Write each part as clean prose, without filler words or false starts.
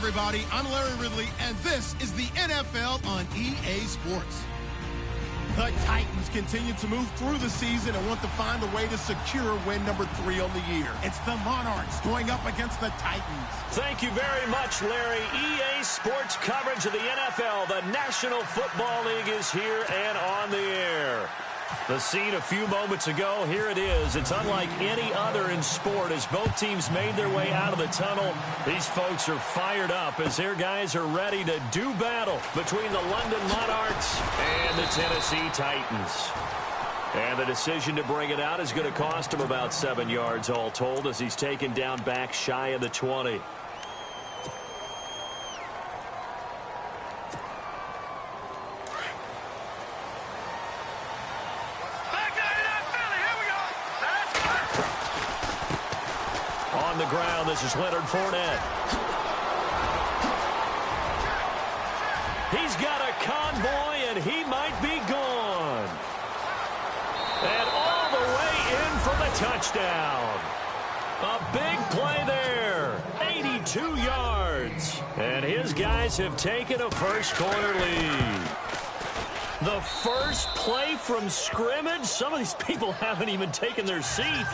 everybody. I'm Larry Ridley, and this is the NFL on EA Sports. The Titans continue to move through the season and want to find a way to secure win number 3 on the year. It's the Monarchs going up against the Titans. Thank you very much, Larry. EA Sports coverage of the NFL. The National Football League is here and on the air. The scene a few moments ago, here it is. It's unlike any other in sport as both teams made their way out of the tunnel. These folks are fired up as their guys are ready to do battle between the London Monarchs and the Tennessee Titans. And the decision to bring it out is going to cost him about 7 yards all told as he's taken down back shy of the 20. On the ground, this is Leonard Fournette. He's got a convoy, and he might be gone. And all the way in for the touchdown. A big play there. 82 yards. And his guys have taken a first-quarter lead. The first play from scrimmage? Some of these people haven't even taken their seat.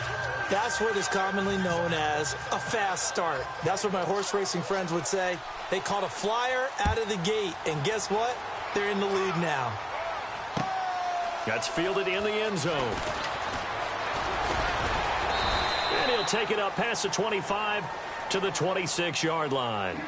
That's what is commonly known as a fast start. That's what my horse racing friends would say. They caught a flyer out of the gate, and guess what? They're in the lead now. That's fielded in the end zone. And he'll take it up past the 25 to the 26-yard line.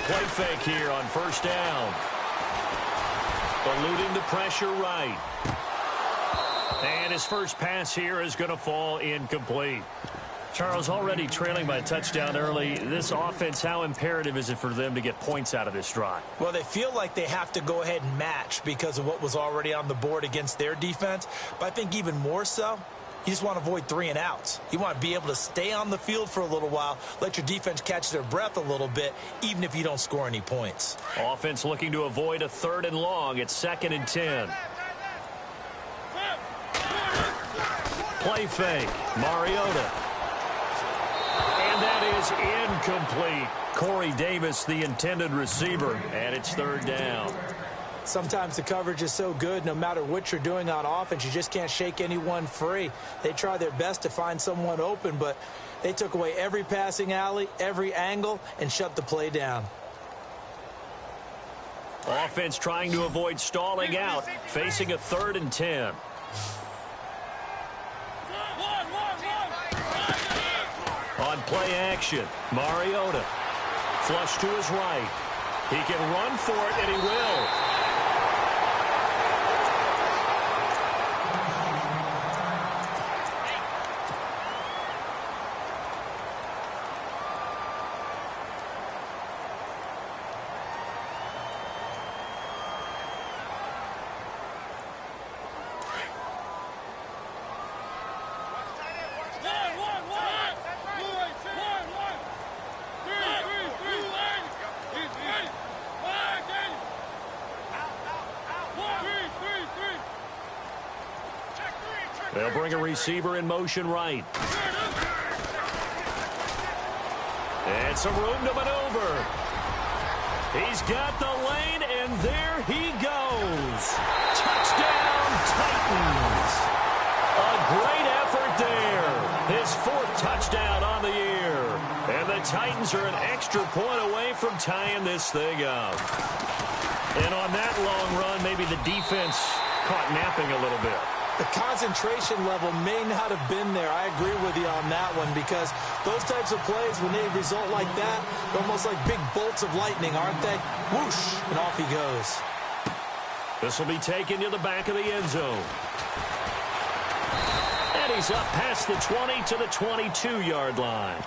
Play fake here on first down. Eluding the pressure right. And his first pass here is going to fall incomplete. Charles, already trailing by a touchdown early. This offense, how imperative is it for them to get points out of this drive? Well, they feel like they have to go ahead and match because of what was already on the board against their defense. But I think even more so, you just want to avoid 3 and outs. You want to be able to stay on the field for a little while, let your defense catch their breath a little bit, even if you don't score any points. Offense looking to avoid a 3rd and long. It's 2nd and 10. Play fake. Mariota. And that is incomplete. Corey Davis, the intended receiver, and it's 3rd down. Sometimes the coverage is so good, no matter what you're doing on offense, you just can't shake anyone free. They try their best to find someone open, but they took away every passing alley, every angle, and shut the play down. Offense trying to avoid stalling out, facing a 3rd and 10. On play action, Mariota. Flush to his right. He can run for it, and he will. They'll bring a receiver in motion right. And some room to maneuver. He's got the lane, and there he goes. Touchdown, Titans. A great effort there. His 4th touchdown on the year. And the Titans are an extra point away from tying this thing up. And on that long run, maybe the defense caught napping a little bit. The concentration level may not have been there. I agree with you on that one because those types of plays, when they result like that, they're almost like big bolts of lightning, aren't they? Whoosh, and off he goes. This will be taken to the back of the end zone. And he's up past the 20 to the 22-yard line.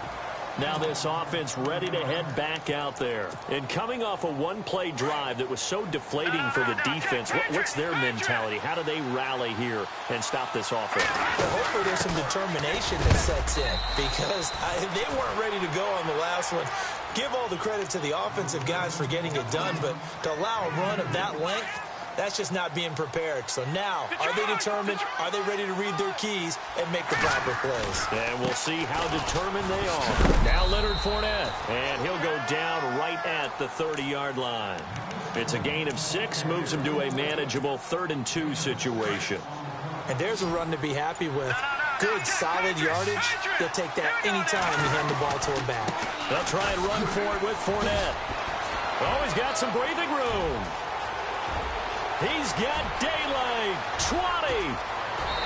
Now this offense ready to head back out there. And coming off a one-play drive that was so deflating for the defense, what's their mentality? How do they rally here and stop this offense? Well, hopefully there's some determination that sets in because they weren't ready to go on the last one. Give all the credit to the offensive guys for getting it done, but to allow a run of that length, that's just not being prepared. So now, are they determined? Are they ready to read their keys and make the proper plays? And we'll see how determined they are. Now Leonard Fournette, and he'll go down right at the 30-yard line. It's a gain of 6, moves him to a manageable 3rd and 2 situation. And there's a run to be happy with. Good, solid yardage. He'll take that anytime you hand the ball to him back. They'll try and run for it with Fournette. Oh, he's got some breathing room. He's got daylight, 20.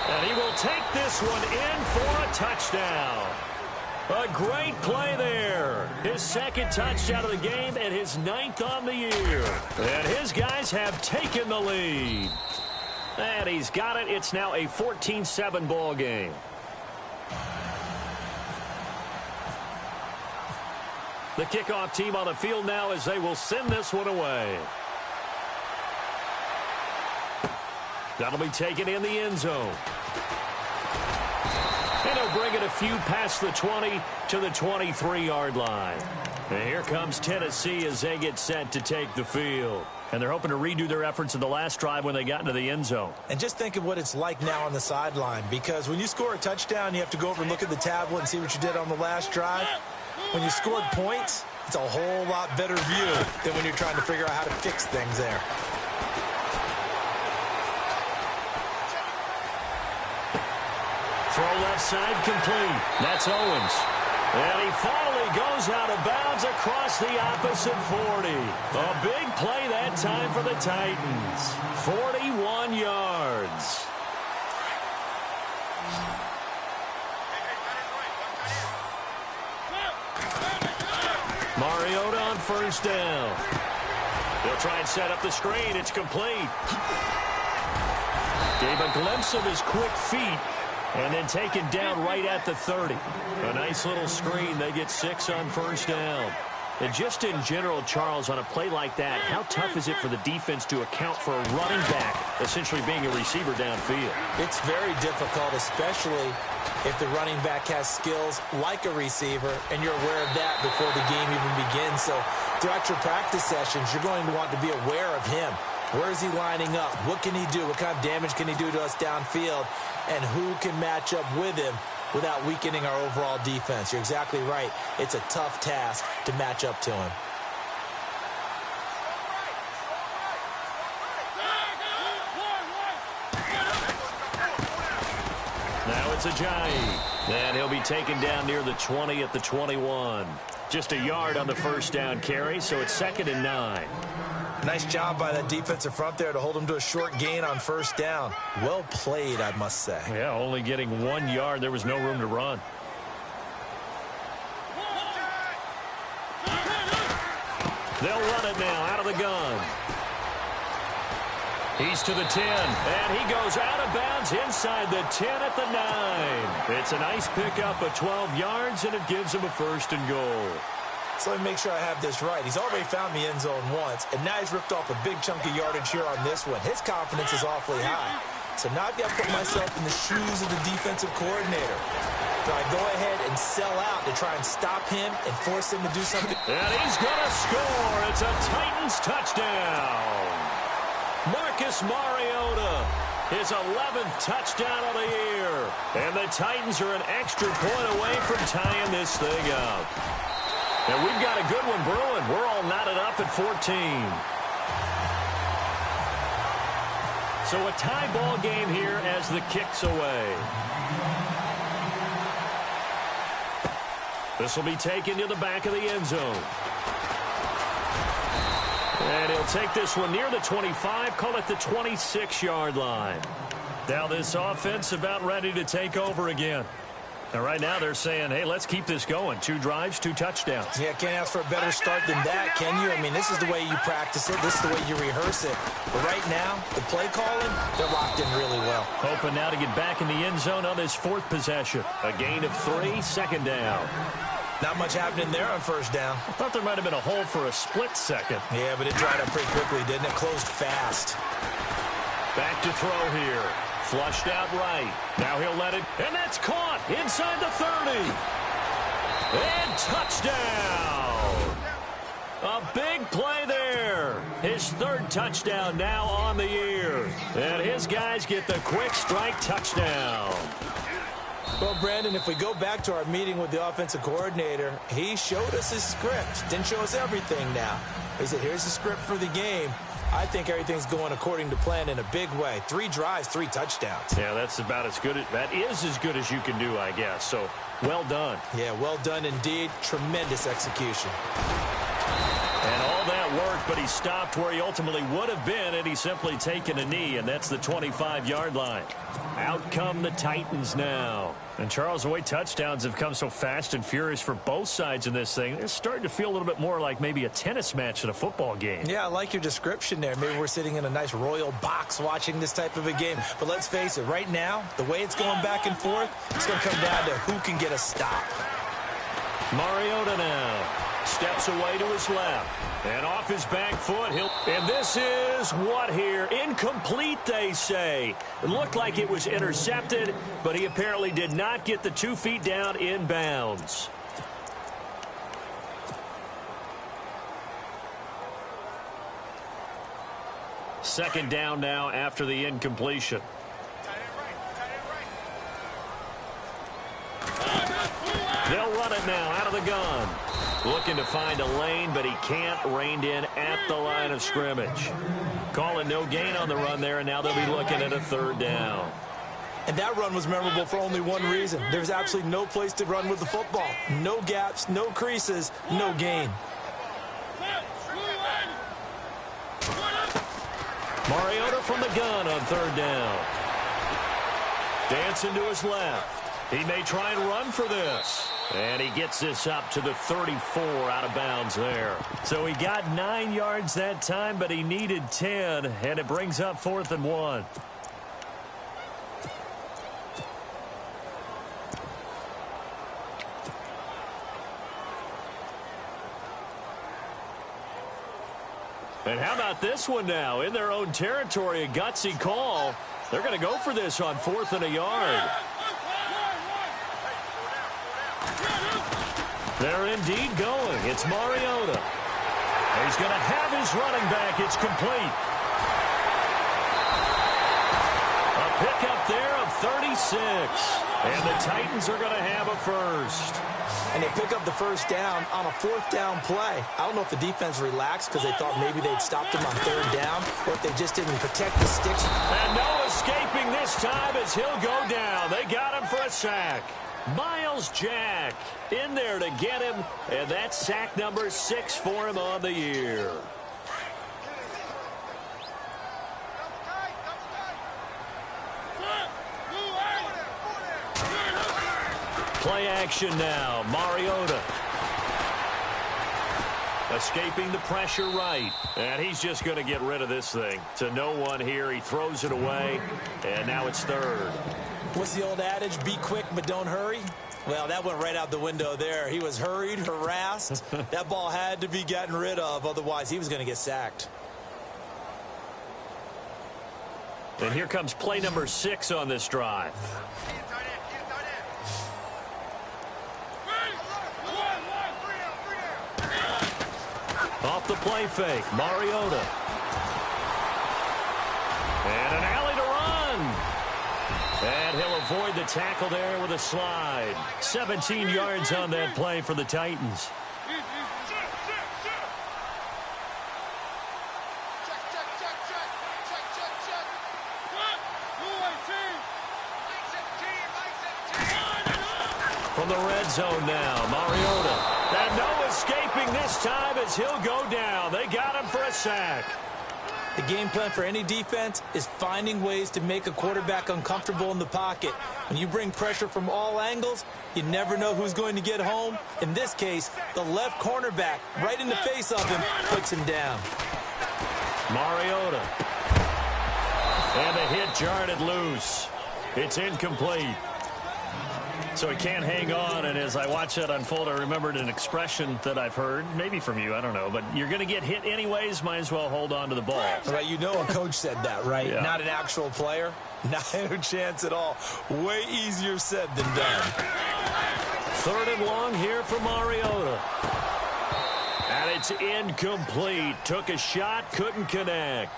And he will take this one in for a touchdown. A great play there. His 2nd touchdown of the game and his 9th on the year. And his guys have taken the lead. And he's got it. It's now a 14-7 ball game. The kickoff team on the field now as they will send this one away. That'll be taken in the end zone. And he'll bring it a few past the 20 to the 23-yard line. And here comes Tennessee as they get set to take the field. And they're hoping to redo their efforts in the last drive when they got into the end zone. And just think of what it's like now on the sideline, because when you score a touchdown, you have to go over and look at the tablet and see what you did on the last drive. When you scored points, it's a whole lot better view than when you're trying to figure out how to fix things there. Throw left side complete. That's Owens. And he finally goes out of bounds across the opposite 40. A big play that time for the Titans. 41 yards. Mariota on 1st down. They'll try and set up the screen. It's complete. Gave a glimpse of his quick feet. And then taken down right at the 30. A nice little screen. They get 6 on 1st down. And just in general, Charles, on a play like that, how tough is it for the defense to account for a running back essentially being a receiver downfield? It's very difficult, especially if the running back has skills like a receiver, and you're aware of that before the game even begins. So throughout your practice sessions, you're going to want to be aware of him. Where is he lining up? What can he do? What kind of damage can he do to us downfield? And who can match up with him without weakening our overall defense? You're exactly right. It's a tough task to match up to him. Now it's Ajayi. And he'll be taken down near the 20 at the 21. Just a yard on the 1st down carry, so it's 2nd and 9. Nice job by that defensive front there to hold him to a short gain on 1st down. Well played, I must say. Yeah, only getting 1 yard. There was no room to run. They'll run it now out of the gun. He's to the 10, and he goes out of bounds inside the 10 at the 9. It's a nice pickup of 12 yards, and it gives him a 1st and goal. So let me make sure I have this right. He's already found the end zone once, and now he's ripped off a big chunk of yardage here on this one. His confidence is awfully high. So now I've got to put myself in the shoes of the defensive coordinator. Do I go ahead and sell out to try and stop him and force him to do something? And he's going to score. It's a Titans touchdown. Marcus Mariota, his 11th touchdown of the year. And the Titans are an extra point away from tying this thing up. And we've got a good one brewing. We're all knotted up at 14. So a tie ball game here as the kick's away. This will be taken to the back of the end zone. And he'll take this one near the 25, call it the 26-yard line. Now this offense about ready to take over again. And right now they're saying, hey, let's keep this going. 2 drives, 2 touchdowns. Yeah, can't ask for a better start than that, can you? I mean, this is the way you practice it. This is the way you rehearse it. But right now, the play calling, they're locked in really well. Hoping now to get back in the end zone on this 4th possession. A gain of 3, second down. Not much happening there on first down. I thought there might have been a hole for a split second. Yeah, but it dried up pretty quickly, didn't it? Closed fast. Back to throw here. Flushed out right. Now he'll let it. And that's caught inside the 30. And touchdown. A big play there. His 3rd touchdown now on the year. And his guys get the quick strike touchdown. Well, Brandon, if we go back to our meeting with the offensive coordinator, he showed us his script. Didn't show us everything now. He said, here's the script for the game. I think everything's going according to plan in a big way. 3 drives, 3 touchdowns. Yeah, that's about as good. That is as good as you can do, I guess. So, well done. Yeah, well done indeed. Tremendous execution. And all that work, but he stopped where he ultimately would have been had he simply taken a knee, and that's the 25-yard line. Out come the Titans now. And Charles, the way touchdowns have come so fast and furious for both sides in this thing, it's starting to feel a little bit more like maybe a tennis match in a football game. Yeah, I like your description there. Maybe we're sitting in a nice royal box watching this type of a game. But let's face it, right now, the way it's going back and forth, it's going to come down to who can get a stop. Mariota now steps away to his left. And off his back foot, and this is what here? Incomplete, they say. It looked like it was intercepted, but he apparently did not get the 2 feet down in bounds. Second down now after the incompletion. They'll run it now out of the gun. Looking to find a lane, but he can't. Reined in at the line of scrimmage. Calling no gain on the run there, and now they'll be looking at a 3rd down. And that run was memorable for only one reason. There's absolutely no place to run with the football. No gaps, no creases, no gain. Mariota from the gun on 3rd down. Dancing to his left. He may try and run for this. And he gets this up to the 34 out of bounds there. So he got 9 yards that time, but he needed 10, and it brings up 4th and 1. And how about this one now? In their own territory, a gutsy call. They're going to go for this on 4th and a yard. They're indeed going. It's Mariota. He's going to have his running back. It's complete. A pickup there of 36. And the Titans are going to have a first. And they pick up the first down on a 4th down play. I don't know if the defense relaxed because they thought maybe they'd stopped him on 3rd down, or if they just didn't protect the sticks. And no escaping this time as he'll go down. They got him for a sack. Miles Jack in there to get him, and that's sack number 6 for him on the year. Play action now. Mariota escaping the pressure right. And he's just going to get rid of this thing. To no one here. He throws it away, and now it's 3rd. What's the old adage? Be quick, but don't hurry. Well, that went right out the window there. He was hurried, harassed. That ball had to be gotten rid of. Otherwise, he was going to get sacked. And here comes play number 6 on this drive. Off the play fake, Mariota. And an alley to run. And he'll avoid the tackle there with a slide. 17 yards on that play for the Titans. From the red zone now, Mariota. And no escaping this time as he'll go down. They got him for a sack. The game plan for any defense is finding ways to make a quarterback uncomfortable in the pocket. When you bring pressure from all angles, you never know who's going to get home. In this case, the left cornerback, right in the face of him, puts him down. Mariota. And the hit jarred loose. It's incomplete. So he can't hang on, and as I watch that unfold, I remembered an expression that I've heard, maybe from you, I don't know, but you're going to get hit anyways, might as well hold on to the ball. Right, you know a coach said that, right? Yeah. Not an actual player. Not a chance at all. Way easier said than done. 3rd and long here for Mariota. And it's incomplete. Took a shot, couldn't connect.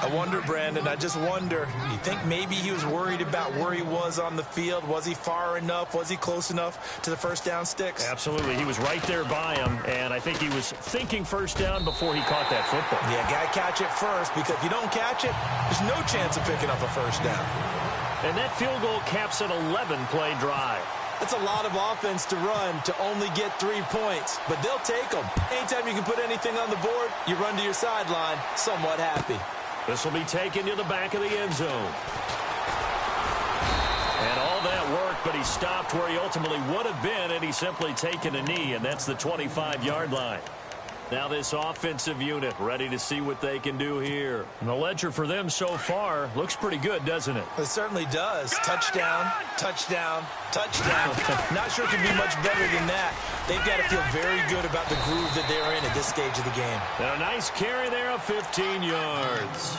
I wonder, Brandon, I just wonder, you think maybe he was worried about where he was on the field? Was he far enough? Was he close enough to the first down sticks? Absolutely. He was right there by him, and I think he was thinking first down before he caught that football. Yeah, got to catch it first, because if you don't catch it, there's no chance of picking up a first down. And that field goal caps an 11-play drive. That's a lot of offense to run to only get 3 points, but they'll take them. Anytime you can put anything on the board, you run to your sideline somewhat happy. This will be taken to the back of the end zone. And all that work, but he stopped where he ultimately would have been, and he's simply taken a knee, and that's the 25-yard line. Now this offensive unit ready to see what they can do here. And the ledger for them so far looks pretty good, doesn't it? It certainly does. Touchdown, touchdown, touchdown. Not sure it can be much better than that. They've got to feel very good about the groove that they're in at this stage of the game. And a nice carry there of 15 yards.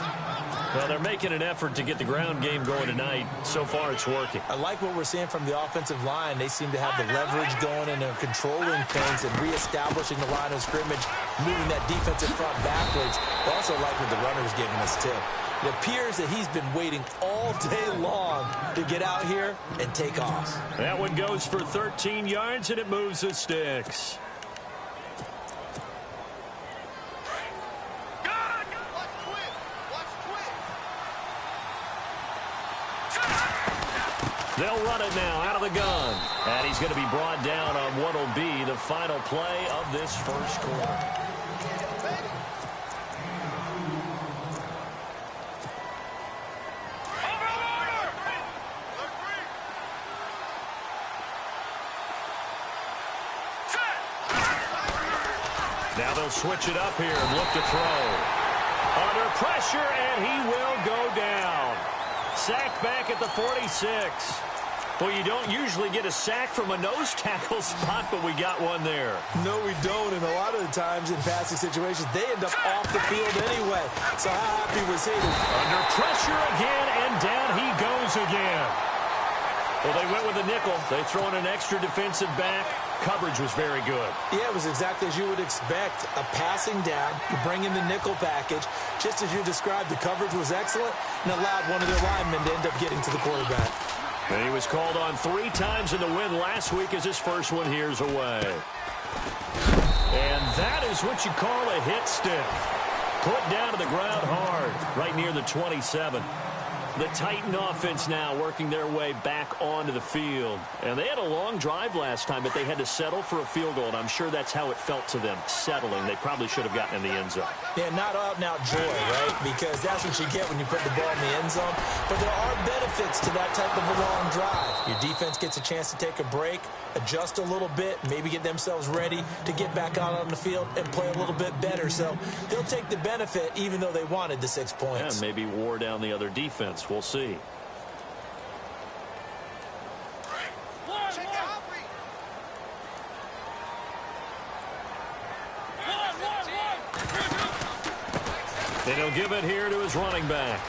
Well, they're making an effort to get the ground game going tonight. So far, it's working. I like what we're seeing from the offensive line. They seem to have the leverage going, and they're controlling things and reestablishing the line of scrimmage, moving that defensive front backwards. I also like what the runner's giving us, too. It appears that he's been waiting all day long to get out here and take off. That one goes for 13 yards, and it moves the sticks. They'll run it now out of the gun. And he's going to be brought down on what will be the final play of this first quarter. Now they'll switch it up here and look to throw. Under pressure, and he will go down. Sacked back at the 46. Well, you don't usually get a sack from a nose tackle spot, but we got one there. No, we don't, and a lot of the times in passing situations, they end up off the field anyway. So how happy was he? Under pressure again, and down he goes again. Well, they went with a nickel. They throw in an extra defensive back. Coverage was very good. Yeah, it was exactly as you would expect. A passing down, you bring in the nickel package. Just as you described, the coverage was excellent and allowed one of their linemen to end up getting to the quarterback. And he was called on 3 times in the win last week as his first one here's away. And that is what you call a hit stick. Put down to the ground hard, right near the 27. The Titan offense now working their way back onto the field. And they had a long drive last time, but they had to settle for a field goal, and I'm sure that's how it felt to them, settling. They probably should have gotten in the end zone. Yeah, not out-and-out joy, right? Because that's what you get when you put the ball in the end zone. But there are benefits to that type of a long drive. Your defense gets a chance to take a break, adjust a little bit, maybe get themselves ready to get back out on the field and play a little bit better. So they'll take the benefit even though they wanted the 6 points. Yeah, maybe wore down the other defense. We'll see. And he'll give it here to his running back.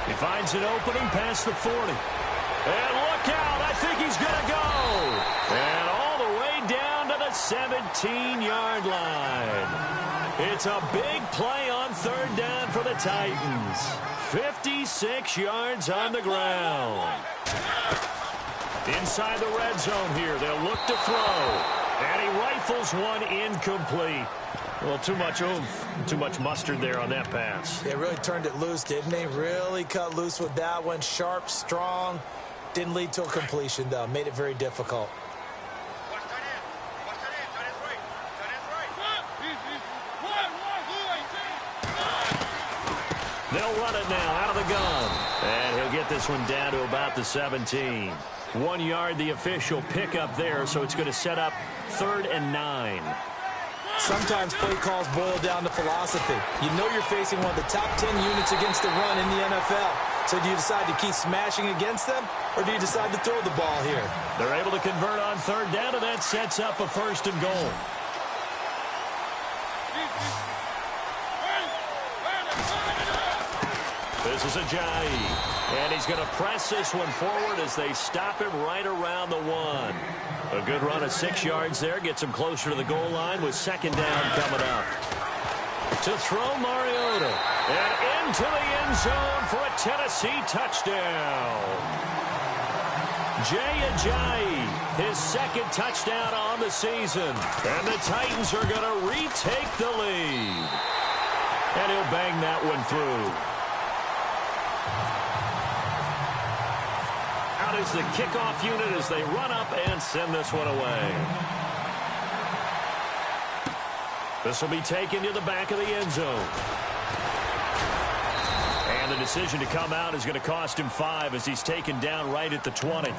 He finds an opening past the 40. And look out, I think he's going to go. And all the way down to the 17-yard line. It's a big play on 3rd down for the Titans. 56 yards on the ground. Inside the red zone here, they'll look to throw. And he rifles one incomplete. Well, too much oomph, too much mustard there on that pass. They really turned it loose, didn't they? Really cut loose with that one. Sharp, strong. Didn't lead to a completion, though. Made it very difficult. They'll run it now out of the gun. And he'll get this one down to about the 17. 1 yard, the official pickup there, so it's going to set up 3rd and 9. Sometimes play calls boil down to philosophy. You know you're facing one of the top 10 units against the run in the NFL. So do you decide to keep smashing against them, or do you decide to throw the ball here? They're able to convert on 3rd down, and that sets up a 1st and goal. This is Ajayi, and he's going to press this one forward as they stop him right around the 1. A good run of 6 yards there, gets him closer to the goal line with 2nd down coming up. To throw Mariota, and into the end zone for a Tennessee touchdown. Jay Ajayi, his 2nd touchdown on the season, and the Titans are going to retake the lead. And he'll bang that one through. Out is the kickoff unit as they run up and send this one away. This will be taken to the back of the end zone. And the decision to come out is going to cost him 5 as he's taken down right at the 20.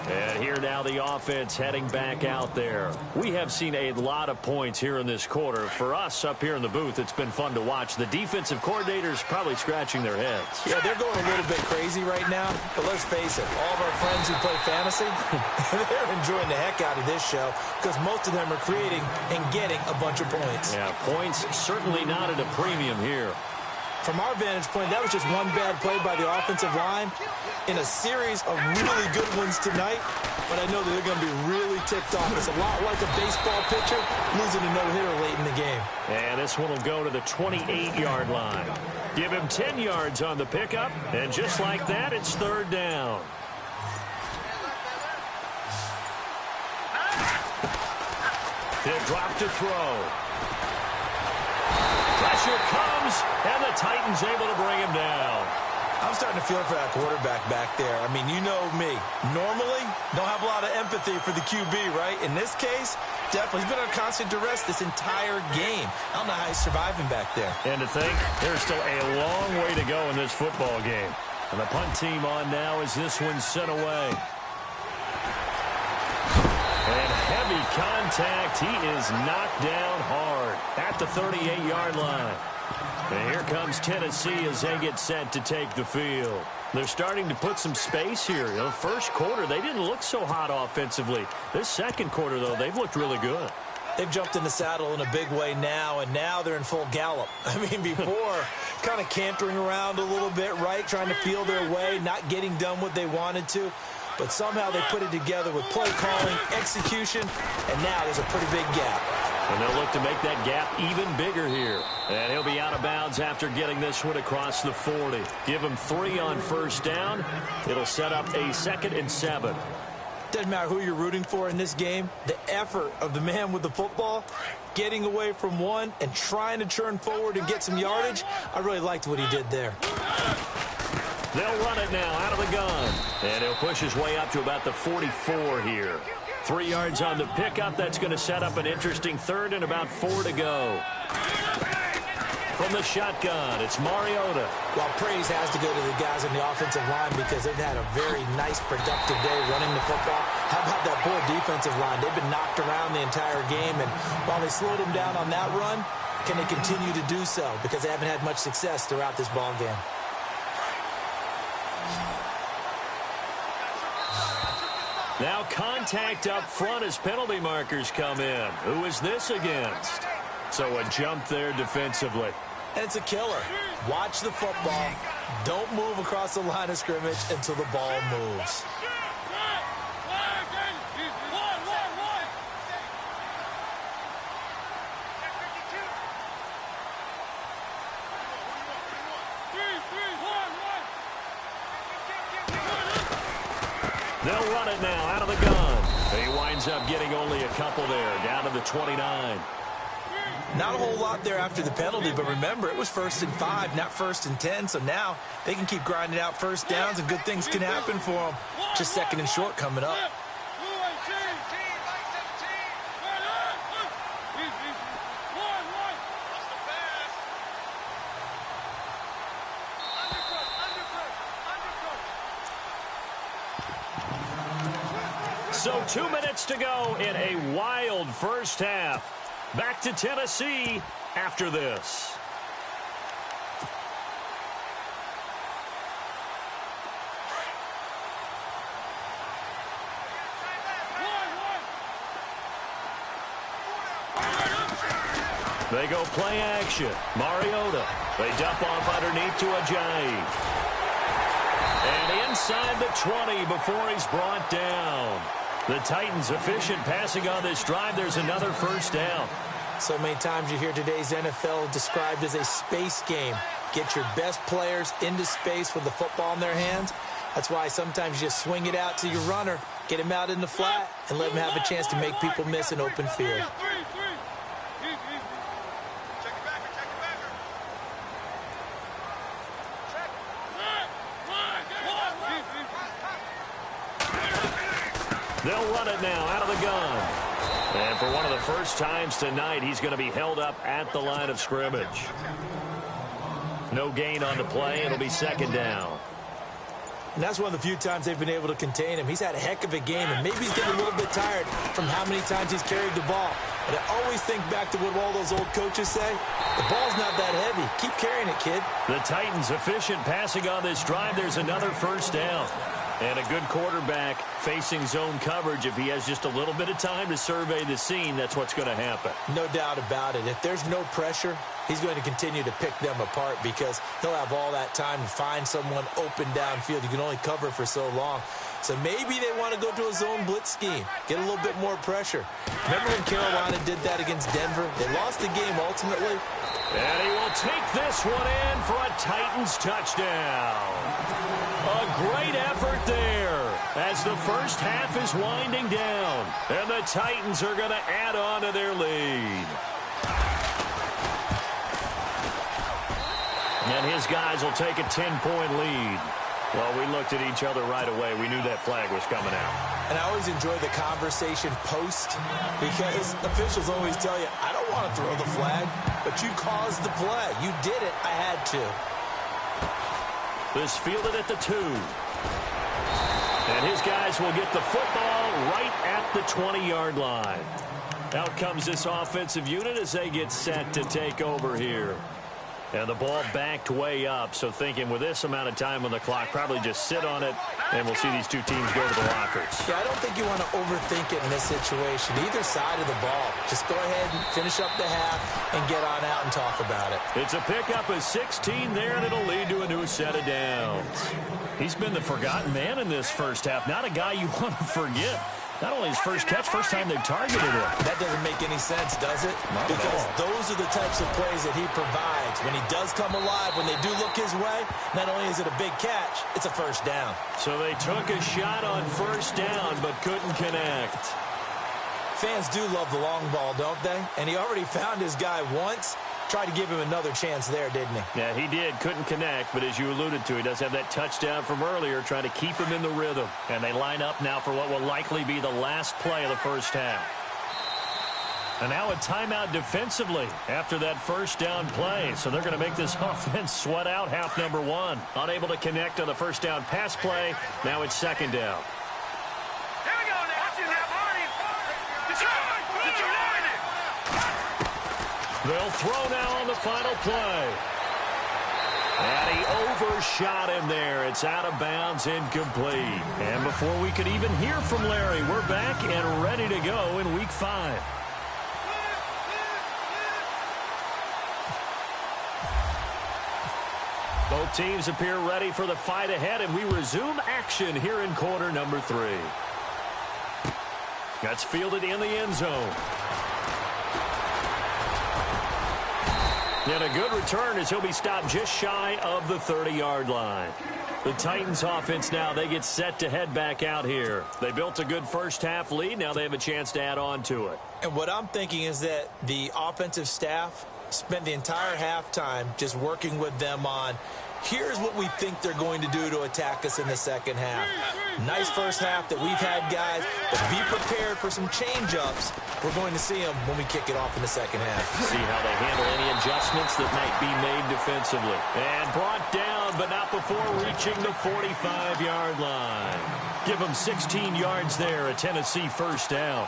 And here now the offense heading back out there. We have seen a lot of points here in this quarter. For us up here in the booth, it's been fun to watch. The defensive coordinators probably scratching their heads. Yeah, they're going a little bit crazy right now. But let's face it, all of our friends who play fantasy, they're enjoying the heck out of this show because most of them are creating and getting a bunch of points. Yeah, points certainly not at a premium here. From our vantage point, that was just one bad play by the offensive line in a series of really good ones tonight. But I know that they're going to be really ticked off. It's a lot like a baseball pitcher losing a no-hitter late in the game. And this one will go to the 28-yard line. Give him 10 yards on the pickup, and just like that, it's 3rd down. He'll drop to throw. Pressure comes, and the Titans able to bring him down. I'm starting to feel for that quarterback back there. I mean, you know me. Normally, don't have a lot of empathy for the QB, right? In this case, definitely. He's been under constant duress this entire game. I don't know how he's surviving back there. And to think, there's still a long way to go in this football game. And the punt team on now as this one's sent away. And heavy contact. He is knocked down hard at the 38-yard line. And here comes Tennessee as they get set to take the field. They're starting to put some space here. You know, first quarter, they didn't look so hot offensively. This second quarter, though, they've looked really good. They've jumped in the saddle in a big way now, and now they're in full gallop. I mean, before, kind of cantering around a little bit, right, trying to feel their way, not getting done what they wanted to. But somehow they put it together with play calling, execution, and now there's a pretty big gap. And they'll look to make that gap even bigger here. And he'll be out of bounds after getting this one across the 40. Give him 3 on 1st down. It'll set up a 2nd and 7. Doesn't matter who you're rooting for in this game. The effort of the man with the football, getting away from one and trying to turn forward and get some yardage, I really liked what he did there. They'll run it now out of the gun. And he'll push his way up to about the 44 here. 3 yards on the pickup. That's going to set up an interesting 3rd and about 4 to go. From the shotgun, it's Mariota. Well, praise has to go to the guys on the offensive line because they've had a very nice, productive day running the football. How about that poor defensive line? They've been knocked around the entire game, and while they slowed them down on that run, can they continue to do so? Because they haven't had much success throughout this ball game. Now contact up front as penalty markers come in. Who is this against? So a jump there defensively. And it's a killer. Watch the football. Don't move across the line of scrimmage until the ball moves. They'll run it now out of the gun. He winds up getting only a couple there, down to the 29. Not a whole lot there after the penalty, but remember, it was 1st and 5, not 1st and 10, so now they can keep grinding out 1st downs and good things can happen for them. Just 2nd and short coming up. So 2 minutes to go in a wild first half. Back to Tennessee after this. They go play action. Mariota. They dump off underneath to Ajayi. And inside the 20 before he's brought down. The Titans efficient passing on this drive. There's another first down. So many times you hear today's NFL described as a space game. Get your best players into space with the football in their hands. That's why sometimes you just swing it out to your runner, get him out in the flat, and let him have a chance to make people miss an open field. They'll run it now out of the gun. And for one of the first times tonight, he's going to be held up at the line of scrimmage. No gain on the play. It'll be second down. And that's one of the few times they've been able to contain him. He's had a heck of a game, and maybe he's getting a little bit tired from how many times he's carried the ball. But I always think back to what all those old coaches say. The ball's not that heavy. Keep carrying it, kid. The Titans efficient passing on this drive. There's another first down. And a good quarterback facing zone coverage. If he has just a little bit of time to survey the scene, that's what's going to happen. No doubt about it. If there's no pressure, he's going to continue to pick them apart because he'll have all that time to find someone open downfield. You can only cover for so long. So maybe they want to go to a zone blitz scheme, get a little bit more pressure. Remember when Carolina did that against Denver? They lost the game ultimately. And he will take this one in for a Titans touchdown. A great effort there as the first half is winding down. And the Titans are going to add on to their lead. And his guys will take a 10-point lead. Well, we looked at each other right away. We knew that flag was coming out. And I always enjoy the conversation post because officials always tell you, I don't want to throw the flag, but you caused the play. You did it. I had to. This fielded at the 2. And his guys will get the football right at the 20-yard line. Out comes this offensive unit as they get set to take over here. And the ball backed way up, so thinking with this amount of time on the clock, probably just sit on it, and we'll see these two teams go to the lockers. Yeah, I don't think you want to overthink it in this situation. Either side of the ball. Just go ahead and finish up the half and get on out and talk about it. It's a pickup of 16 there, and it'll lead to a new set of downs. He's been the forgotten man in this first half. Not a guy you want to forget. Not only his first catch, first time they've targeted him. That doesn't make any sense, does it? Because those are the types of plays that he provides. When he does come alive, when they do look his way, not only is it a big catch, it's a first down. So they took a shot on first down, but couldn't connect. Fans do love the long ball, don't they? And he already found his guy once. Tried to give him another chance there, didn't he? Yeah, he did. Couldn't connect, but as you alluded to, he does have that touchdown from earlier, trying to keep him in the rhythm. And they line up now for what will likely be the last play of the first half. And now a timeout defensively after that first down play. So they're going to make this offense sweat out half number 1. Unable to connect on the first down pass play. Now it's second down. They'll throw now on the final play. And he overshot him there. It's out of bounds, incomplete. And before we could even hear from Larry, we're back and ready to go in Week 5. Both teams appear ready for the fight ahead, and we resume action here in quarter number 3. That's fielded in the end zone. And a good return as he'll be stopped just shy of the 30-yard line. The Titans offense now, they get set to head back out here. They built a good first half lead. Now they have a chance to add on to it. And what I'm thinking is that the offensive staff spent the entire halftime just working with them on, here's what we think they're going to do to attack us in the second half. Nice first half that we've had, guys, but be prepared for some change-ups. We're going to see them when we kick it off in the second half. See how they handle any adjustments that might be made defensively. And brought down down, but not before reaching the 45-yard line. Give them 16 yards there, a Tennessee first down.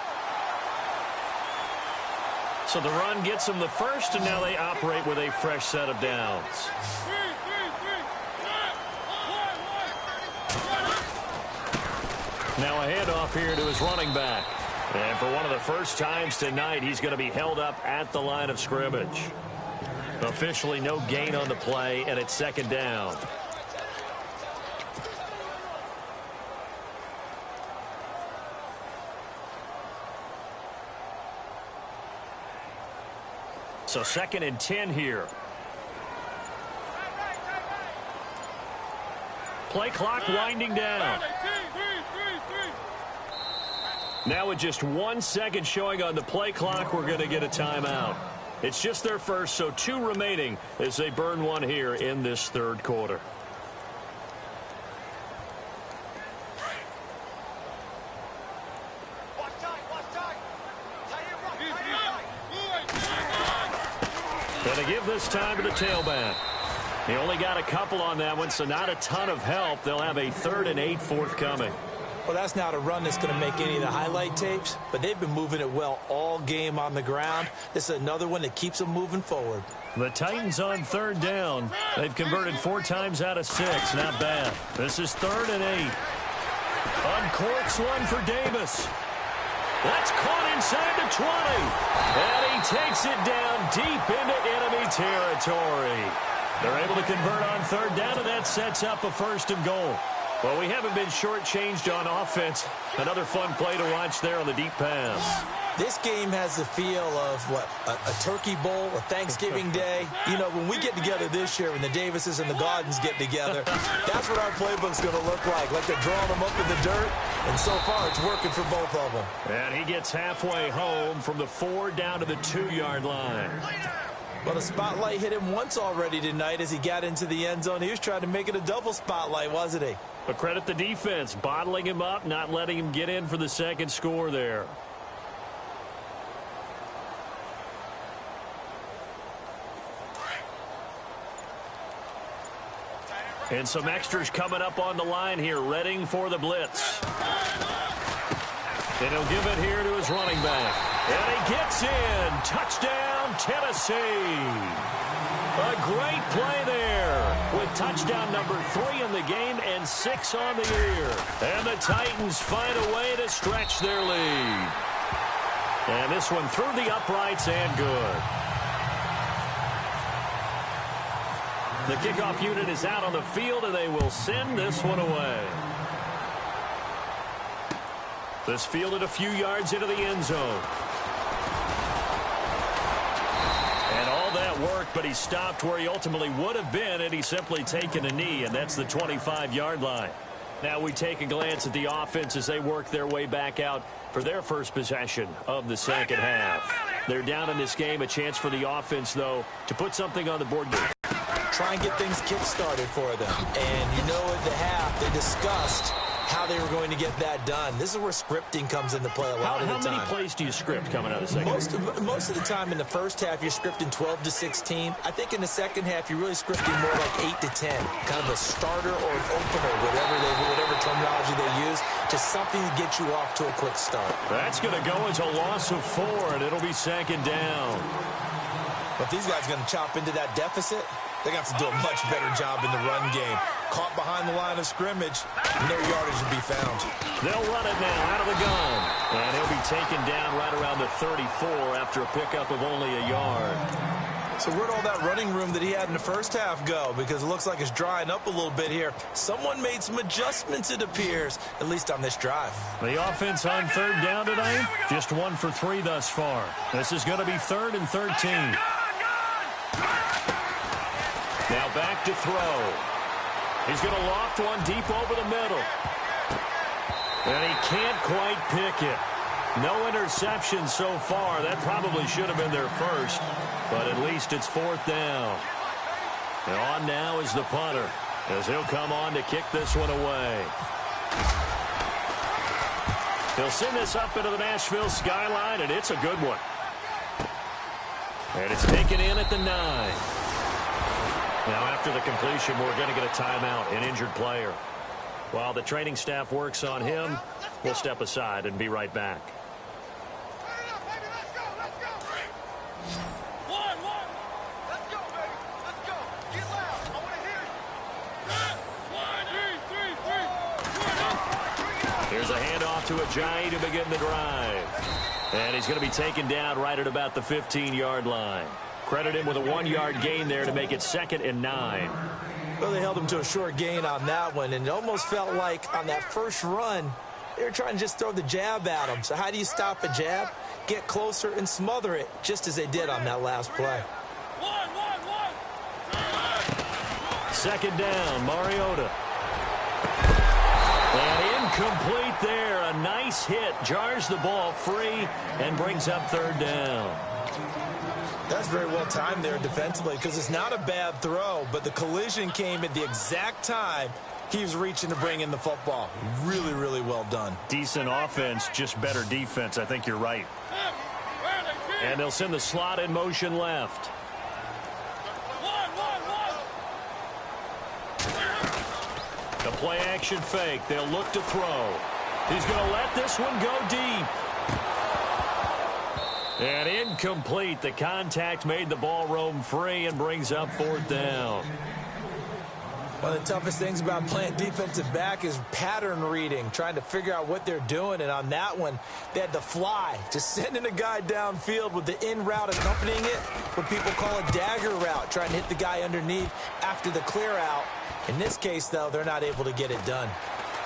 So the run gets them the first, and now they operate with a fresh set of downs. Now a handoff here to his running back. And for one of the first times tonight, he's going to be held up at the line of scrimmage. Officially no gain on the play, and it's second down. So 2nd and 10 here. Play clock winding down. Now with just 1 second showing on the play clock, we're going to get a timeout. It's just their first, so 2 remaining as they burn one here in this third quarter. Going to give this time to the tailback. He only got a couple on that one, so not a ton of help. They'll have a 3rd and 8 forthcoming. Well, that's not a run that's going to make any of the highlight tapes, but they've been moving it well all game on the ground. This is another one that keeps them moving forward. The Titans on 3rd down. They've converted 4 times out of 6. Not bad. This is 3rd and 8. Uncorks one for Davis. That's caught inside the 20. And he takes it down deep into enemy territory. They're able to convert on 3rd down, and that sets up a 1st and goal. Well, we haven't been shortchanged on offense. Another fun play to watch there on the deep pass. This game has the feel of, what, a turkey bowl, a Thanksgiving day. You know, when we get together this year, when the Davises and the Gardens get together, that's what our playbook's going to look like they're drawing them up in the dirt. And so far, it's working for both of them. And he gets halfway home from the 4 down to the 2-yard line. Well, the spotlight hit him once already tonight as he got into the end zone. He was trying to make it a double spotlight, wasn't he? But credit the defense, bottling him up, not letting him get in for the second score there. And some extras coming up on the line here, readying for the blitz. And he'll give it here to his running back. And he gets in. Touchdown, Tennessee. A great play there with touchdown number 3 in the game and 6 on the year. And the Titans find a way to stretch their lead. And this one through the uprights and good. The kickoff unit is out on the field, and they will send this one away. This fielded a few yards into the end zone. And all that work, but he stopped where he ultimately would have been had he simply taken a knee, and that's the 25-yard line. Now we take a glance at the offense as they work their way back out for their first possession of the second half. They're down in this game, a chance for the offense, though, to put something on the board. Try and get things kick-started for them. And you know at the half, they discussed how they were going to get that done. This is where scripting comes into play a lot of the time. How many plays do you script coming out of the second half? Most of the time in the first half, you're scripting 12 to 16. I think in the second half, you're really scripting more like 8 to 10. Kind of a starter or an opener, whatever terminology they use. Just something to get you off to a quick start. That's going to go as a loss of 4, and it'll be second down. But if these guys are going to chop into that deficit, they're going to have to do a much better job in the run game. Caught behind the line of scrimmage, no yardage to be found. They'll run it now out of the gun. And he'll be taken down right around the 34 after a pickup of only a yard. So where'd all that running room that he had in the first half go? Because it looks like it's drying up a little bit here. Someone made some adjustments, it appears, at least on this drive. The offense on 3rd down today, just 1 for 3 thus far. This is going to be 3rd and 13. Now back to throw. He's going to loft one deep over the middle. And he can't quite pick it. No interception so far. That probably should have been their first. But at least it's 4th down. And on now is the punter, as he'll come on to kick this one away. He'll send this up into the Nashville skyline, and it's a good one. And it's taken in at the 9. Now, after the completion, we're going to get a timeout, an injured player. While the training staff works on him, we'll step aside and be right back. Here's a handoff to Ajayi to begin the drive. And he's going to be taken down right at about the 15-yard line. Credit him with a 1-yard gain there to make it 2nd and 9. Well, they held him to a short gain on that one, and it almost felt like on that first run, they were trying to just throw the jab at him. So how do you stop a jab? Get closer and smother it, just as they did on that last play. 2nd down, Mariota. And incomplete there. A nice hit. Jars the ball free and brings up 3rd down. That's very well timed there defensively because it's not a bad throw, but the collision came at the exact time he was reaching to bring in the football. Really, really well done. Decent offense, just better defense. I think you're right. And they'll send the slot in motion left. The play action fake. They'll look to throw. He's going to let this one go deep. And incomplete. The contact made the ball roam free and brings up 4th down. One of the toughest things about playing defensive back is pattern reading, trying to figure out what they're doing. And on that one, they had to fly, just sending a guy downfield with the in route accompanying it, what people call a dagger route, trying to hit the guy underneath after the clear out. In this case, though, they're not able to get it done.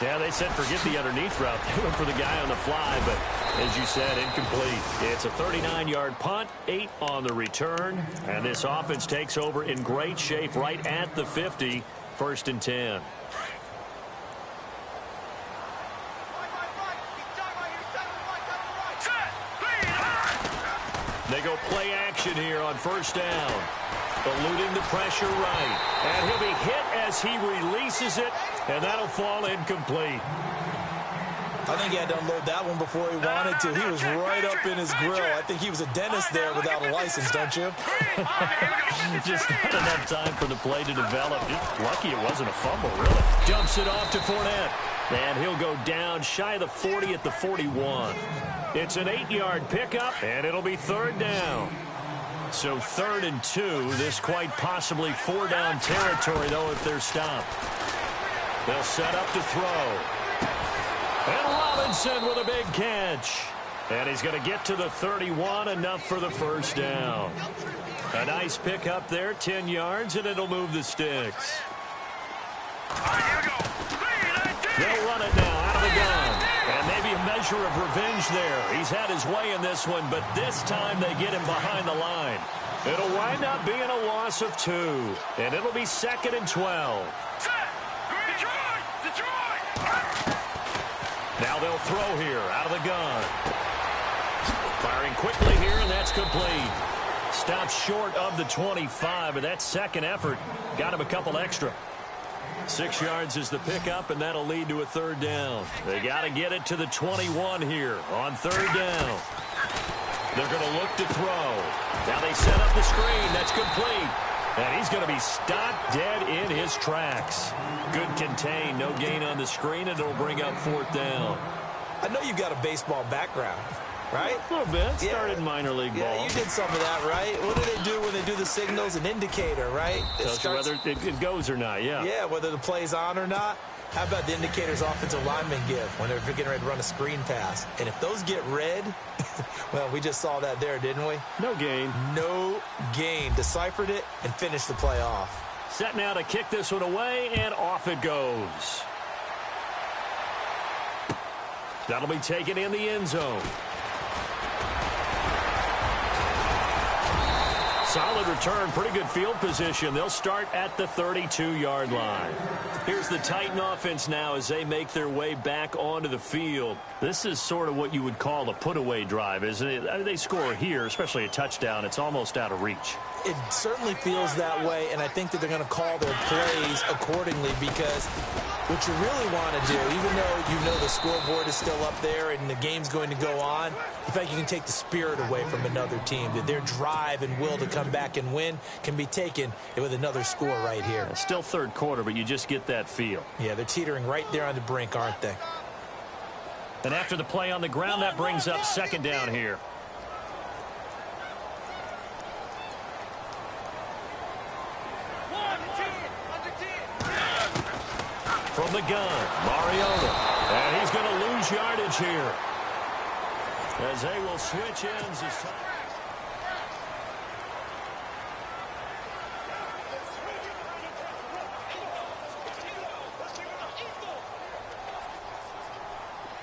Yeah, they said forget the underneath route. They went for the guy on the fly, but as you said, incomplete. It's a 39-yard punt, 8 on the return, and this offense takes over in great shape right at the 50, 1st and 10. They go play action here on 1st down. Eluding the pressure right. And he'll be hit as he releases it, and that'll fall incomplete. I think he had to unload that one before he wanted to. He was right up in his grill. I think he was a dentist there without a license, don't you? Just not enough time for the play to develop. Just lucky it wasn't a fumble, really. Dumps it off to Fournette. And he'll go down shy of the 40 at the 41. It's an 8-yard pickup, and it'll be 3rd down. So 3rd and 2. This quite possibly 4-down territory, though, if they're stopped. They'll set up to throw. And Robinson with a big catch. And he's going to get to the 31, enough for the 1st down. A nice pickup there, 10 yards, and it'll move the sticks. They'll run it now out of the gun. And maybe a measure of revenge there. He's had his way in this one, but this time they get him behind the line. It'll wind up being a loss of 2. And it'll be 2nd and 12. Now they'll throw here out of the gun. Firing quickly here, and that's complete. Stopped short of the 25, but that second effort got him a couple extra. 6 yards is the pickup, and that'll lead to a 3rd down. They got to get it to the 21 here on 3rd down. They're going to look to throw. Now they set up the screen. That's complete. And he's going to be stopped dead in his tracks. Good contain. No gain on the screen, and it'll bring up 4th down. I know you've got a baseball background, right? A little bit. Started in minor league ball. Yeah, you did some of that, right? What do they do when they do the signals? An indicator, right? Tells you whether it goes or not, yeah. Yeah, whether the play's on or not. How about the indicators offensive linemen give when they're getting ready to run a screen pass? And if those get red, well, we just saw that there, didn't we? No gain. No gain. Deciphered it and finished the play off. Set now to kick this one away, and off it goes. That'll be taken in the end zone. Solid return, pretty good field position. They'll start at the 32-yard line. Here's the Titan offense now as they make their way back onto the field. This is sort of what you would call a put-away drive, isn't it? They score here, especially a touchdown. It's almost out of reach. It certainly feels that way, and I think that they're going to call their plays accordingly, because what you really want to do, even though you know the scoreboard is still up there and the game's going to go on, in fact, you can take the spirit away from another team. That their drive and will to come back and win can be taken with another score right here. It's still third quarter, but you just get that feel. Yeah, they're teetering right there on the brink, aren't they? And after the play on the ground, that brings up second down here. From the gun, Mariota. And he's going to lose yardage here, as they will switch ends this time.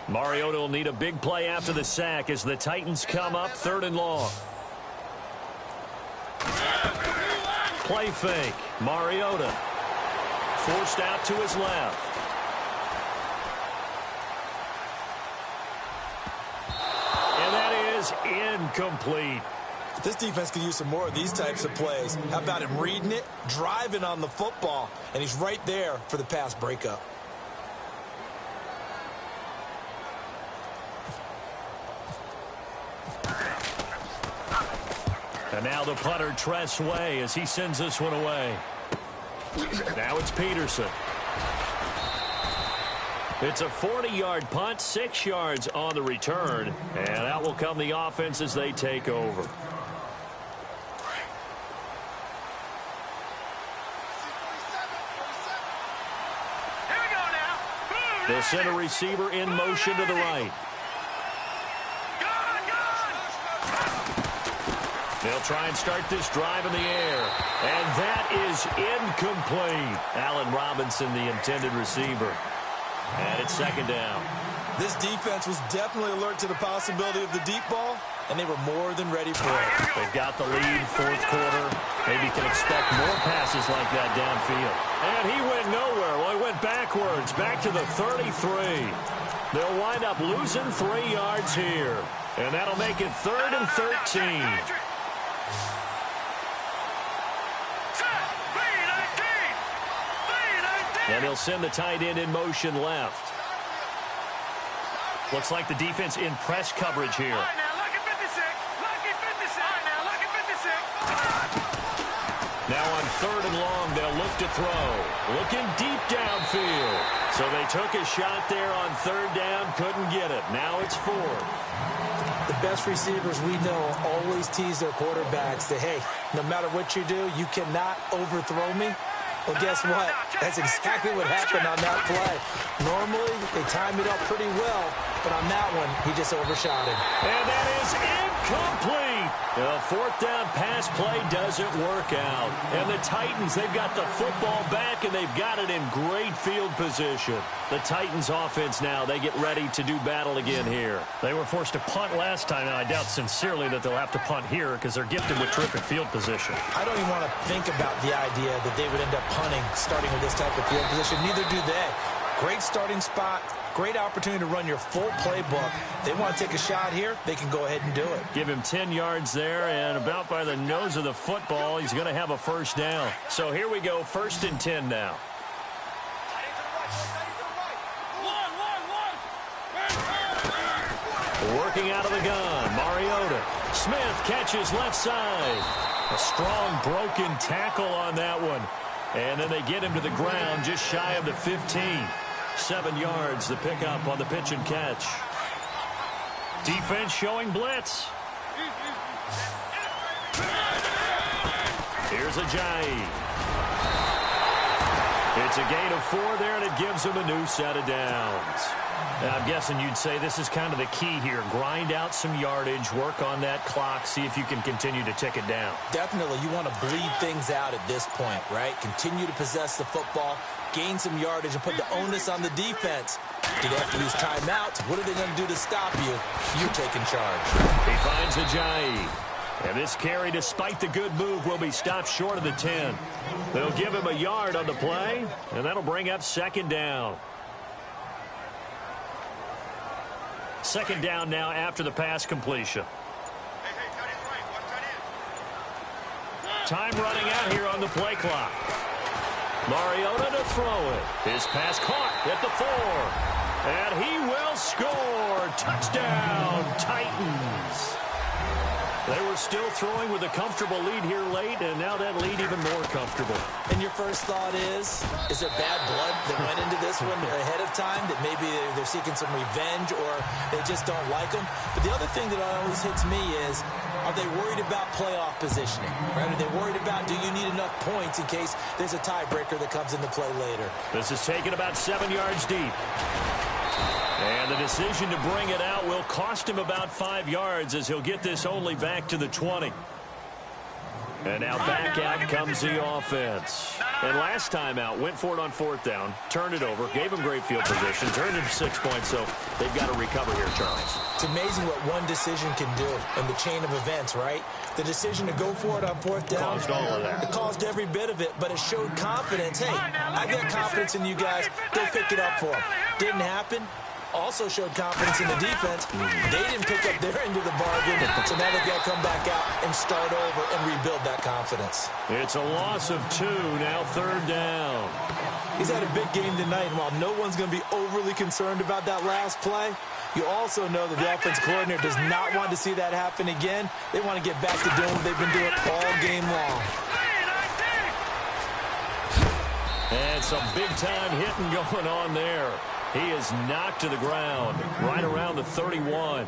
Mariota will need a big play after the sack as the Titans come up 3rd and long. Play fake. Mariota forced out to his left. And that is incomplete. This defense could use some more of these types of plays. How about him reading it, driving on the football, and he's right there for the pass breakup. And now the punter, Tress Way, as he sends this one away. Now it's Peterson. It's a 40-yard punt, 6 yards on the return. And out will come the offense as they take over. The center receiver in motion to the right. They'll try and start this drive in the air. And that is incomplete. Allen Robinson, the intended receiver. And it's second down. This defense was definitely alert to the possibility of the deep ball, and they were more than ready for it. They've got the lead, 4th quarter. Maybe can expect more passes like that downfield. And he went nowhere. Well, he went backwards, back to the 33. They'll wind up losing 3 yards here. And that'll make it 3rd and 13. And he'll send the tight end in motion left. Looks like the defense in press coverage here. All right, now look at 56. Look at 56. All right, now look at 56. Now on 3rd and long, they'll look to throw. Looking deep downfield. So they took a shot there on 3rd down, couldn't get it. Now it's 4th. The best receivers we know always tease their quarterbacks that, hey, no matter what you do, you cannot overthrow me. Well, guess what? That's exactly what happened on that play. Normally, they time it up pretty well, but on that one, he just overshot him. And that is incomplete. The 4th down pass play doesn't work out. And the Titans, they've got the football back, and they've got it in great field position. The Titans offense now, they get ready to do battle again here. They were forced to punt last time, and I doubt sincerely that they'll have to punt here because they're gifted with terrific field position. I don't even want to think about the idea that they would end up punting starting with this type of field position. Neither do they. Great starting spot, great opportunity to run your full playbook. They want to take a shot here, they can go ahead and do it. Give him 10 yards there, and about by the nose of the football, he's going to have a 1st down. So here we go, 1st and 10 now. Working out of the gun, Mariota. Smith catches left side. A strong broken tackle on that one. And then they get him to the ground just shy of the 15. 7 yards, the pickup on the pitch and catch. Defense showing blitz. Here's Ajayi. It's a gain of 4 there, and it gives him a new set of downs. Now, I'm guessing you'd say this is kind of the key here. Grind out some yardage, work on that clock, see if you can continue to tick it down. Definitely, you want to bleed things out at this point, right? Continue to possess the football, gain some yardage, and put the onus on the defense. Do they have to use timeouts? What are they going to do to stop you? You're taking charge. He finds Ajayi. And this carry, despite the good move, will be stopped short of the 10. They'll give him a yard on the play, and that'll bring up 2nd down. 2nd down now after the pass completion. Time running out here on the play clock. Mariota to throw it. His pass caught at the 4. And he will score. Touchdown, Titans. They were still throwing with a comfortable lead here late, and now that lead even more comfortable. And your first thought is there bad blood that went into this one ahead of time, that maybe they're seeking some revenge or they just don't like them? But the other thing that always hits me is, are they worried about playoff positioning? Right? Are they worried about, do you need enough points in case there's a tiebreaker that comes into play later? This is taken about 7 yards deep. And the decision to bring it out will cost him about 5 yards as he'll get this only back to the 20. And now back out comes the offense. And last time out, went for it on 4th down, turned it over, gave him great field position, turned it to 6 points, so they've got to recover here, Charles. It's amazing what one decision can do in the chain of events, right? The decision to go for it on 4th down. Caused all of that. It caused every bit of it, but it showed confidence. Hey, I've got confidence in you guys. Go pick it up for them. Didn't happen. Also showed confidence in the defense. They didn't pick up their end of the bargain, so now they've got to come back out and start over and rebuild that confidence. It's a loss of 2, now 3rd down. He's had a big game tonight, and while no one's going to be overly concerned about that last play, you also know that the offensive coordinator does not want to see that happen again. They want to get back to doing what they've been doing all game long. And some big-time hitting going on there. He is knocked to the ground right around the 31.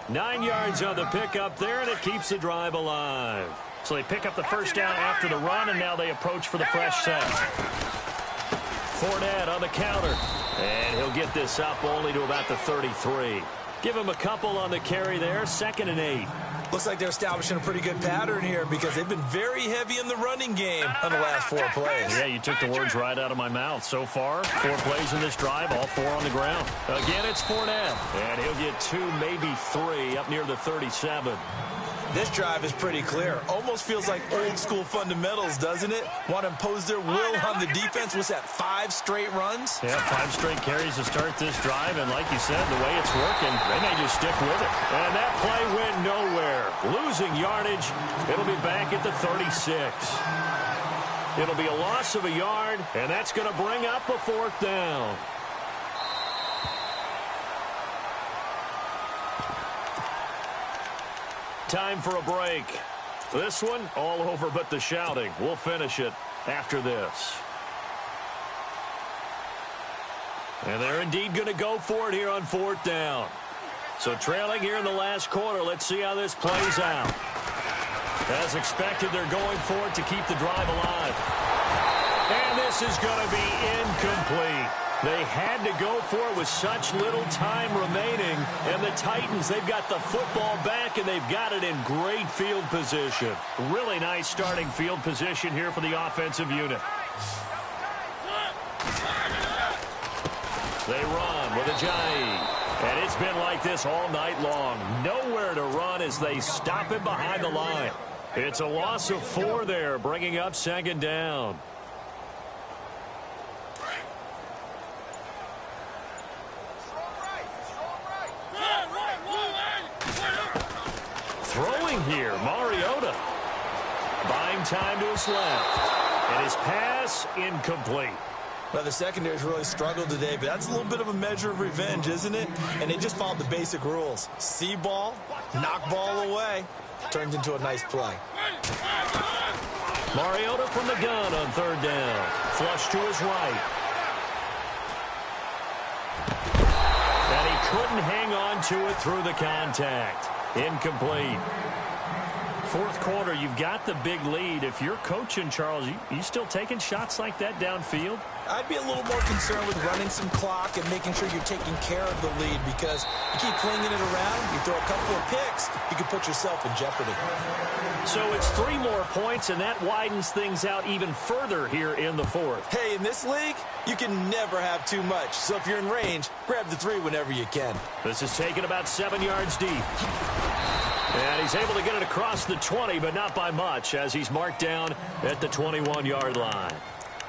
9 yards on the pickup there, and it keeps the drive alive. So they pick up the first down after the run, and now they approach for the fresh set. Fournette on the counter, and he'll get this up only to about the 33. Give him a couple on the carry there, 2nd and 8. Looks like they're establishing a pretty good pattern here because they've been very heavy in the running game on the last 4 plays. Yeah, you took the words right out of my mouth. So far, 4 plays in this drive, all 4 on the ground. Again, it's Fournette, and he'll get 2, maybe 3, up near the 37. This drive is pretty clear. Almost feels like old-school fundamentals, doesn't it? Want to impose their will on the defense. What's that, 5 straight runs? Yeah, 5 straight carries to start this drive, and like you said, the way it's working, they may just stick with it. And that play went nowhere. Losing yardage, it'll be back at the 36. It'll be a loss of a yard, and that's going to bring up a 4th down. Time for a break. This one, all over but the shouting. We'll finish it after this. And they're indeed going to go for it here on 4th down. So trailing here in the last quarter, let's see how this plays out. As expected, they're going for it to keep the drive alive. And this is going to be incomplete. They had to go for it with such little time remaining. And the Titans, they've got the football back, and they've got it in great field position. Really nice starting field position here for the offensive unit. They run with Ajayi. And it's been like this all night long. Nowhere to run as they stop him behind the line. It's a loss of 4 there, bringing up 2nd down. Throwing here, Mariota. Buying time to his left. And his pass incomplete. Well, the secondary's really struggled today, but that's a little bit of a measure of revenge, isn't it? And they just followed the basic rules. See ball, knock ball away. Turns into a nice play. Mariota from the gun on 3rd down. Flush to his right. And he couldn't hang on to it through the contact. Incomplete. 4th quarter, you've got the big lead. If you're coaching, Charles, you still taking shots like that downfield? I'd be a little more concerned with running some clock and making sure you're taking care of the lead, because you keep flinging it around, you throw a couple of picks, you can put yourself in jeopardy. So it's 3 more points, and that widens things out even further here in the 4th. Hey, in this league, you can never have too much. So if you're in range, grab the 3 whenever you can. This is taken about 7 yards deep. And he's able to get it across the 20, but not by much, as he's marked down at the 21-yard line.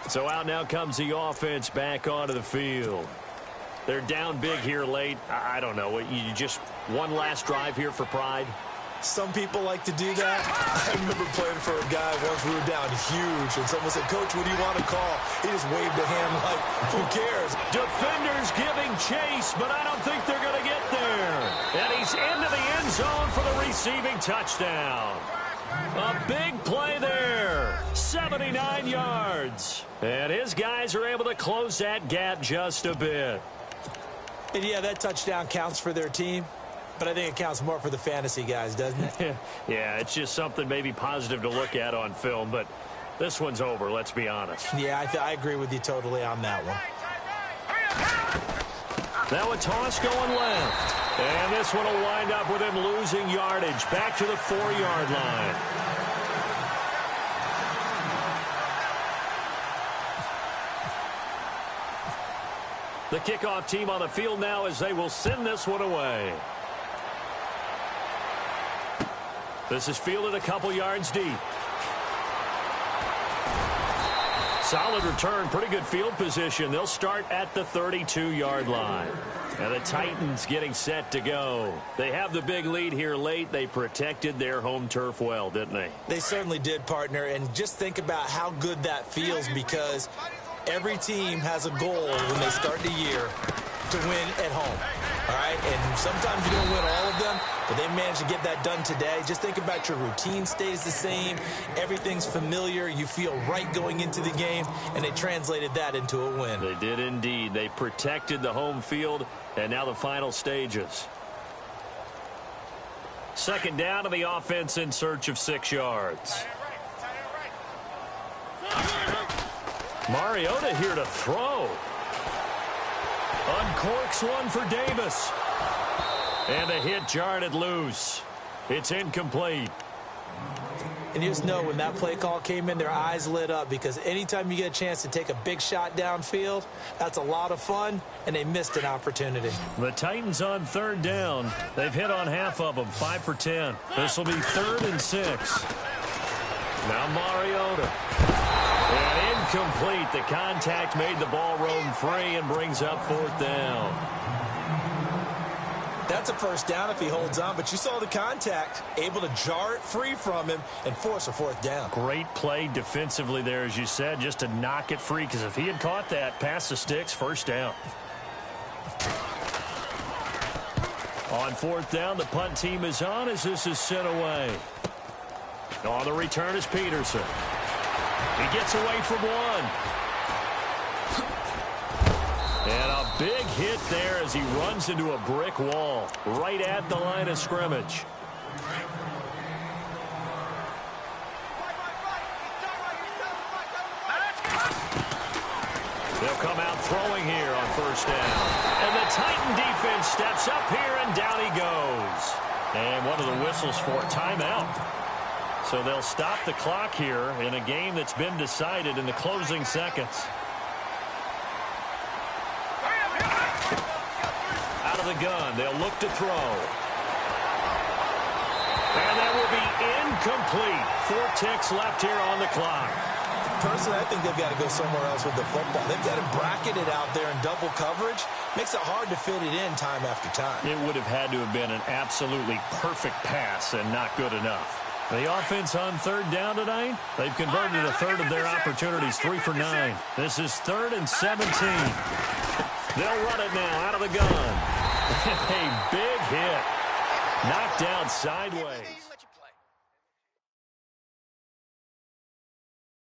So out now comes the offense back onto the field. They're down big here late. I don't know. You just one last drive here for pride? Some people like to do that. I remember playing for a guy once we were down huge, and someone said, "Coach, what do you want to call?" He just waved a hand like, who cares? Defenders giving chase, but I don't think they're going to get there. And he's into the end zone for the receiving touchdown. A big play there. 79 yards. And his guys are able to close that gap just a bit. And yeah, that touchdown counts for their team. But I think it counts more for the fantasy guys, doesn't it? Yeah, it's just something maybe positive to look at on film, but this one's over, let's be honest. Yeah, I agree with you totally on that one. Now a toss going left. And this one will wind up with him losing yardage back to the 4-yard line. The kickoff team on the field now as they will send this one away. This is fielded a couple yards deep. Solid return, pretty good field position. They'll start at the 32-yard line. And the Titans getting set to go. They have the big lead here late. They protected their home turf well, didn't they? They certainly did, partner. And just think about how good that feels, because every team has a goal when they start the year to win at home. All right? And sometimes you don't win all of them, but they managed to get that done today. Just think about your routine stays the same. Everything's familiar. You feel right going into the game, and they translated that into a win. They did indeed. They protected the home field, and now the final stages. Second down to the offense in search of 6 yards. Mariota here to throw. Uncorks one for Davis. And a hit jarred it loose. It's incomplete. And you just know when that play call came in, their eyes lit up, because anytime you get a chance to take a big shot downfield, that's a lot of fun, and they missed an opportunity. The Titans on third down. They've hit on half of them, 5 for 10. This will be 3rd and 6. Now Mariota. And incomplete. The contact made the ball roam free and brings up 4th down. That's a first down if he holds on, but you saw the contact, able to jar it free from him and force a 4th down. Great play defensively there, as you said, just to knock it free, because if he had caught that, past the sticks, 1st down. On 4th down, the punt team is on as this is sent away. On the return is Peterson. He gets away from one. And a big hit there as he runs into a brick wall right at the line of scrimmage. They'll come out throwing here on 1st down. And the Titan defense steps up here, and down he goes. And one of the whistles for timeout. So they'll stop the clock here in a game that's been decided in the closing seconds. Out of the gun, they'll look to throw. And that will be incomplete. 4 ticks left here on the clock. Personally, I think they've got to go somewhere else with the football. They've got to bracket it out there in double coverage. Makes it hard to fit it in time after time. It would have had to have been an absolutely perfect pass and not good enough. The offense on 3rd down tonight, they've converted a 1/3 of their opportunities, 3 for 9. This is 3rd and 17. They'll run it now out of the gun. A big hit. Knocked down sideways.